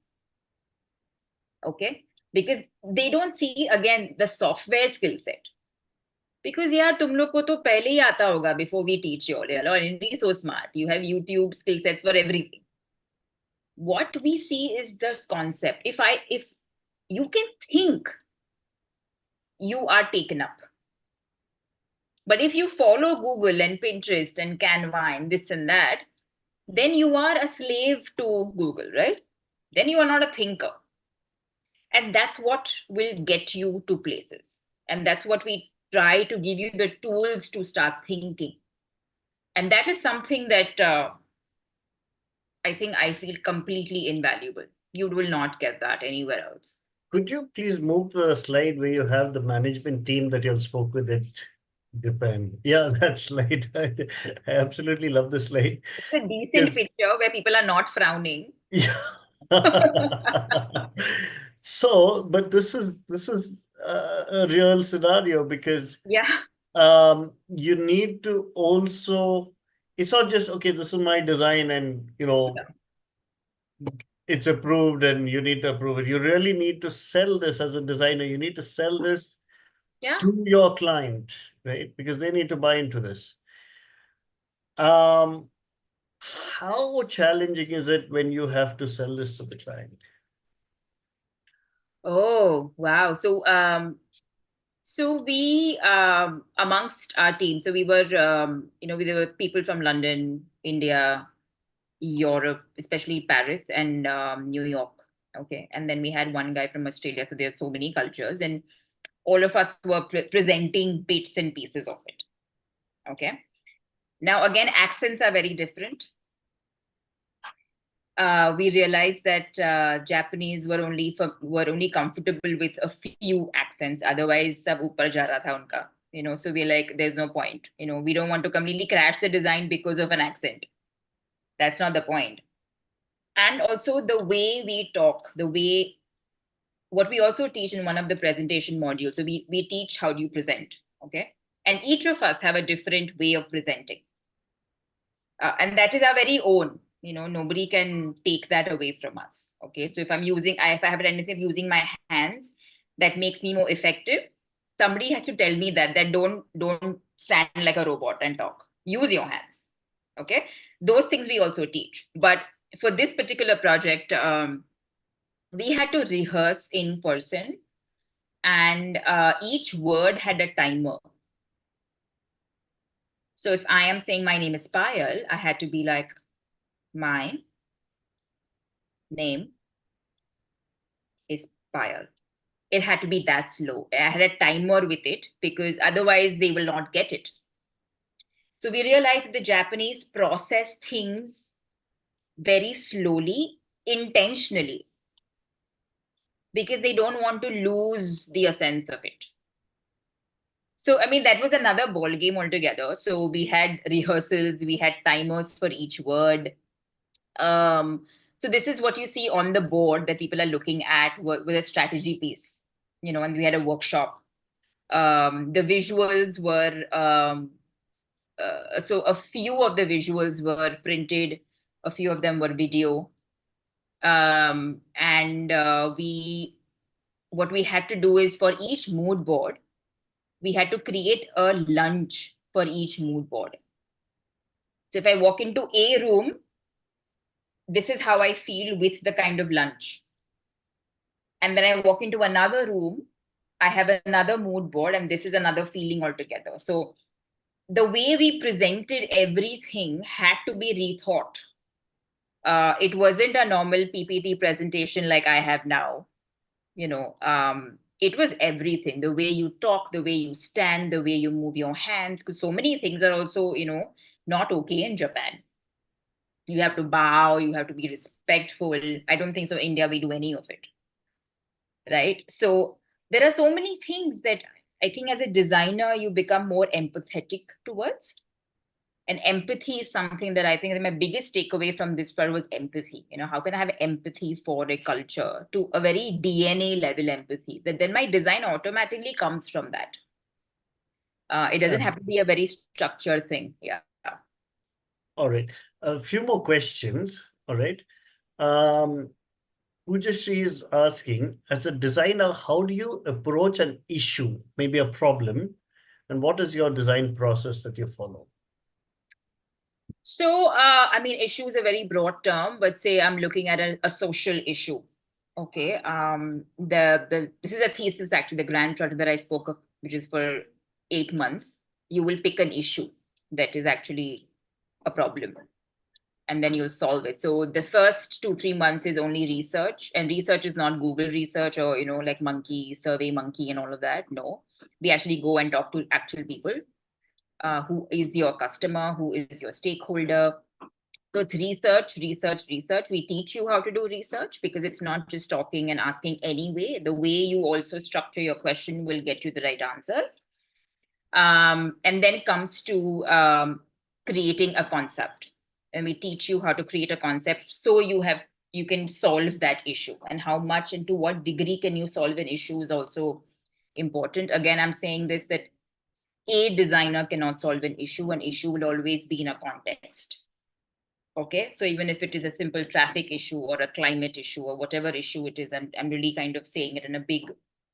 Okay? Because they don't see, again, the software skill set. Because यार तुम लोग को तो पहले ही आता होगा before we teach you all. You're already so smart. You have YouTube skill sets for everything. What we see is this concept. If you can think, you are taken up. But if you follow Google and Pinterest and Canva and this and that, then you are a slave to Google, right? Then you are not a thinker. And that's what will get you to places. And that's what we try to give you the tools to start thinking. And that is something that I feel completely invaluable. You will not get that anywhere else. Could you please move the slide where you have the management team that you spoke with at Japan? Yeah, that slide. I absolutely love the slide. It's a decent picture where people are not frowning. Yeah. So, but this is a real scenario because you need to also, it's not just, okay, this is my design and, it's approved and you need to approve it. You really need to sell this as a designer. You need to sell this to your client, right? Because they need to buy into this. How challenging is it when you have to sell this to the client? Oh, wow. So we, amongst our team, so we were, there were people from London, India, Europe, especially Paris and New York. Okay. And then we had one guy from Australia. So there are so many cultures and all of us were presenting bits and pieces of it. Okay. Now, again, accents are very different. We realized that Japanese were only comfortable with a few accents. Otherwise, sab upar ja raha tha unka. So we're like, there's no point. We don't want to completely crash the design because of an accent. That's not the point. And also the way we talk, what we also teach in one of the presentation modules. So we teach how do you present, okay? And each of us have a different way of presenting. And that is our very own. Nobody can take that away from us. Okay, so if I have a tendency of using my hands, that makes me more effective. Somebody has to tell me that don't stand like a robot and talk. Use your hands. Okay, those things we also teach. But for this particular project, we had to rehearse in person, and each word had a timer. So if I am saying my name is Payal, I had to be like, my name is Payal. It had to be that slow. I had a timer with it because otherwise they will not get it. So we realized that the Japanese process things very slowly, intentionally, because they don't want to lose the essence of it. So, that was another ball game altogether. So we had rehearsals, we had timers for each word. So this is what you see on the board that people are looking at with a strategy piece, and we had a workshop. The visuals were, so a few of the visuals were printed, a few of them were video. And what we had to do is for each mood board, we had to create a lunch for each mood board. So if I walk into a room, this is how I feel with the kind of lunch. And then I walk into another room, I have another mood board, and this is another feeling altogether. So the way we presented everything had to be rethought. It wasn't a normal PPT presentation like I have now. It was everything, the way you talk, the way you stand, the way you move your hands, because so many things are also, not okay in Japan. You have to bow, you have to be respectful. I don't think so in India we do any of it, right? So there are so many things that I think as a designer you become more empathetic towards. And empathy is something that I think my biggest takeaway from this part was empathy. How can I have empathy for a culture, to a very DNA level empathy, that then my design automatically comes from that. It doesn't have to be a very structured thing. Yeah. All right. A few more questions. All right. Pujashri is asking, as a designer, how do you approach an issue, maybe a problem, and what is your design process that you follow? So, issue is a very broad term, but say I'm looking at a social issue. Okay. This is a thesis, actually, the grant project that I spoke of, which is for 8 months. You will pick an issue that is actually a problem, and then you'll solve it. So the first 2-3 months is only research, and research is not Google research or, like monkey, survey monkey and all of that. No, we actually go and talk to actual people. Who is your customer? Who is your stakeholder? So it's research, research, research. We teach you how to do research, because it's not just talking and asking anyway. The way you also structure your question will get you the right answers. And then it comes to creating a concept. And we teach you how to create a concept so you can solve that issue. And how much and to what degree can you solve an issue is also important. Again, I'm saying this, that a designer cannot solve an issue. An issue will always be in a context. Okay, so even if it is a simple traffic issue or a climate issue or whatever issue it is, I'm really kind of saying it in a big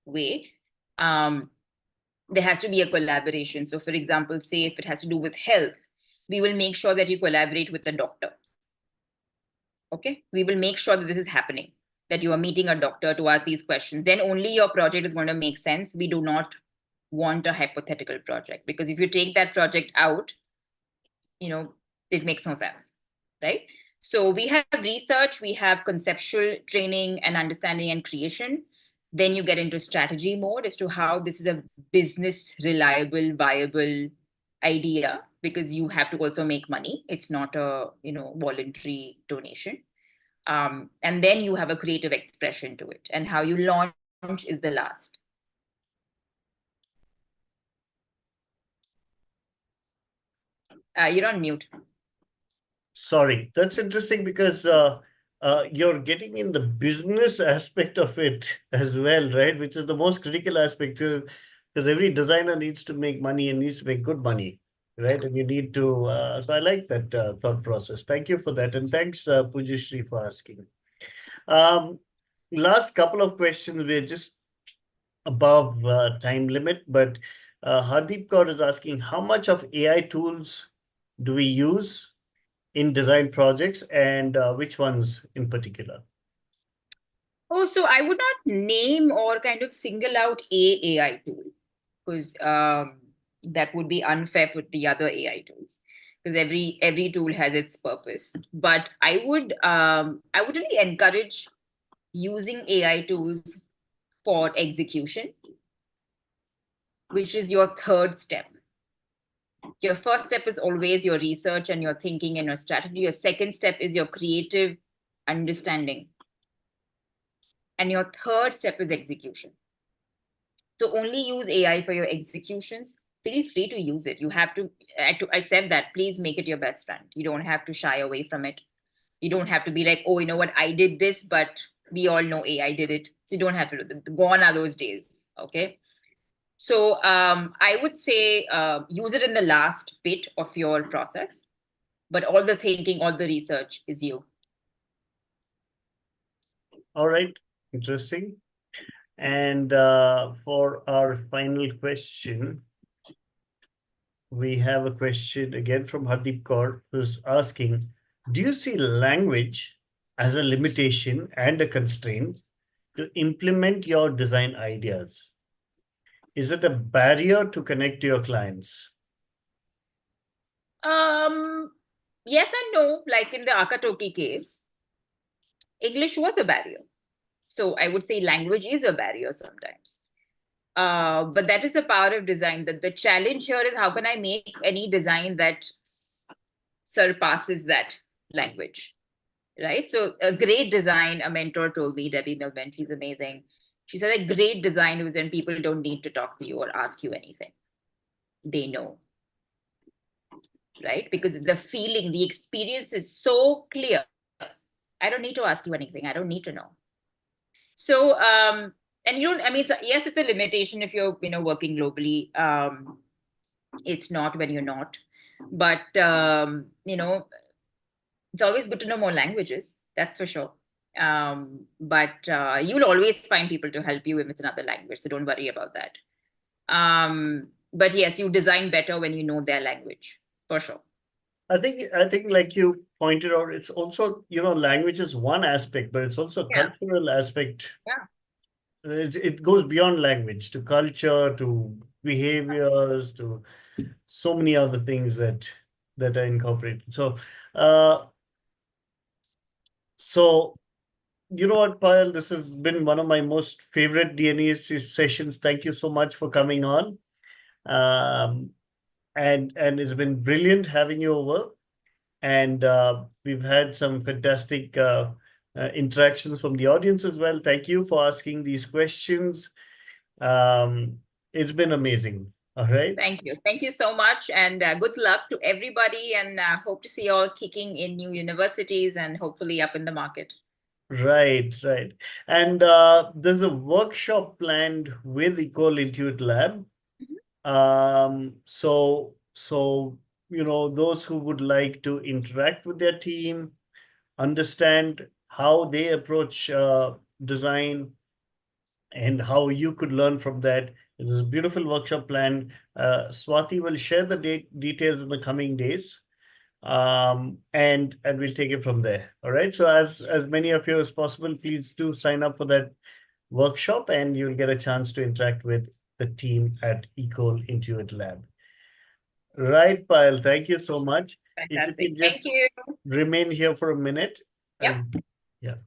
way. There has to be a collaboration. So for example, say if it has to do with health, we will make sure that you collaborate with the doctor. Okay, we will make sure that this is happening, that you are meeting a doctor to ask these questions. Then only your project is going to make sense. We do not want a hypothetical project, because if you take that project out, it makes no sense, right? So we have research, we have conceptual training and understanding and creation. Then you get into strategy mode as to how this is a business reliable, viable idea, because you have to also make money. It's not a voluntary donation. And then you have a creative expression to it, and how you launch is the last. You're on mute. Sorry, that's interesting, because you're getting in the business aspect of it as well, right? Which is the most critical aspect, because every designer needs to make money and needs to make good money, right? And you need to, so I like that thought process. Thank you for that. And thanks, Pujashri, for asking. Last couple of questions, we're just above time limit, but Hardeep Kaur is asking, how much of AI tools do we use in design projects, and which ones in particular? Oh, so I would not name or kind of single out a AI tool, because that would be unfair with the other AI tools, because every tool has its purpose. But I would really encourage using AI tools for execution, which is your third step. Your first step is always your research and your thinking and your strategy. Your second step is your creative understanding. And your third step is execution. So only use AI for your executions. Feel free to use it. You have to, I said that, please make it your best friend. You don't have to shy away from it. You don't have to be like, oh, you know what, I did this, but we all know AI did it. So you don't have to do that. Gone are those days, okay? So I would say use it in the last bit of your process, but all the thinking, all the research is you. All right, interesting. And for our final question, we have a question again from Hardeep Kaur, who's asking, do you see language as a limitation and a constraint to implement your design ideas? Is it a barrier to connect to your clients? Yes and no. Like in the Akatoki case, English was a barrier. So I would say language is a barrier sometimes. But that is the power of design. The challenge here is how can I make any design that surpasses that language, right? So a great design, a mentor told me, Debbie Milben, she's amazing. She said a great design is when people don't need to talk to you or ask you anything. They know, right? Because the feeling, the experience is so clear. I don't need to ask you anything. I don't need to know. So, and you don't, I mean, yes, it's a limitation if you're, working globally. It's not when you're not. But, it's always good to know more languages. That's for sure. But you'll always find people to help you if it's another language. So don't worry about that. But yes, you design better when you know their language, for sure. I think like you pointed out, it's also, language is one aspect, but it's also a Yeah. cultural aspect. Yeah. It goes beyond language to culture, to behaviors, to so many other things that are incorporated. So you know what, Payal, this has been one of my most favorite DNES sessions. Thank you so much for coming on. Um, and it's been brilliant having you over. And we've had some fantastic interactions from the audience as well. Thank you for asking these questions. Um, it's been amazing. All right. Thank you. Thank you so much. And good luck to everybody. And hope to see you all kicking in new universities and hopefully up in the market. Right, right. And there's a workshop planned with Equal Intuit Lab. So those who would like to interact with their team, understand how they approach design, and how you could learn from that. There's a beautiful workshop plan. Swati will share the details in the coming days, and we'll take it from there. All right. So as many of you as possible, please do sign up for that workshop, and you'll get a chance to interact with the team at Equal Intuit Lab. Right, Payal. Thank you so much. If you Fantastic. could Thank just you. remain here for a minute. Yep. Yeah.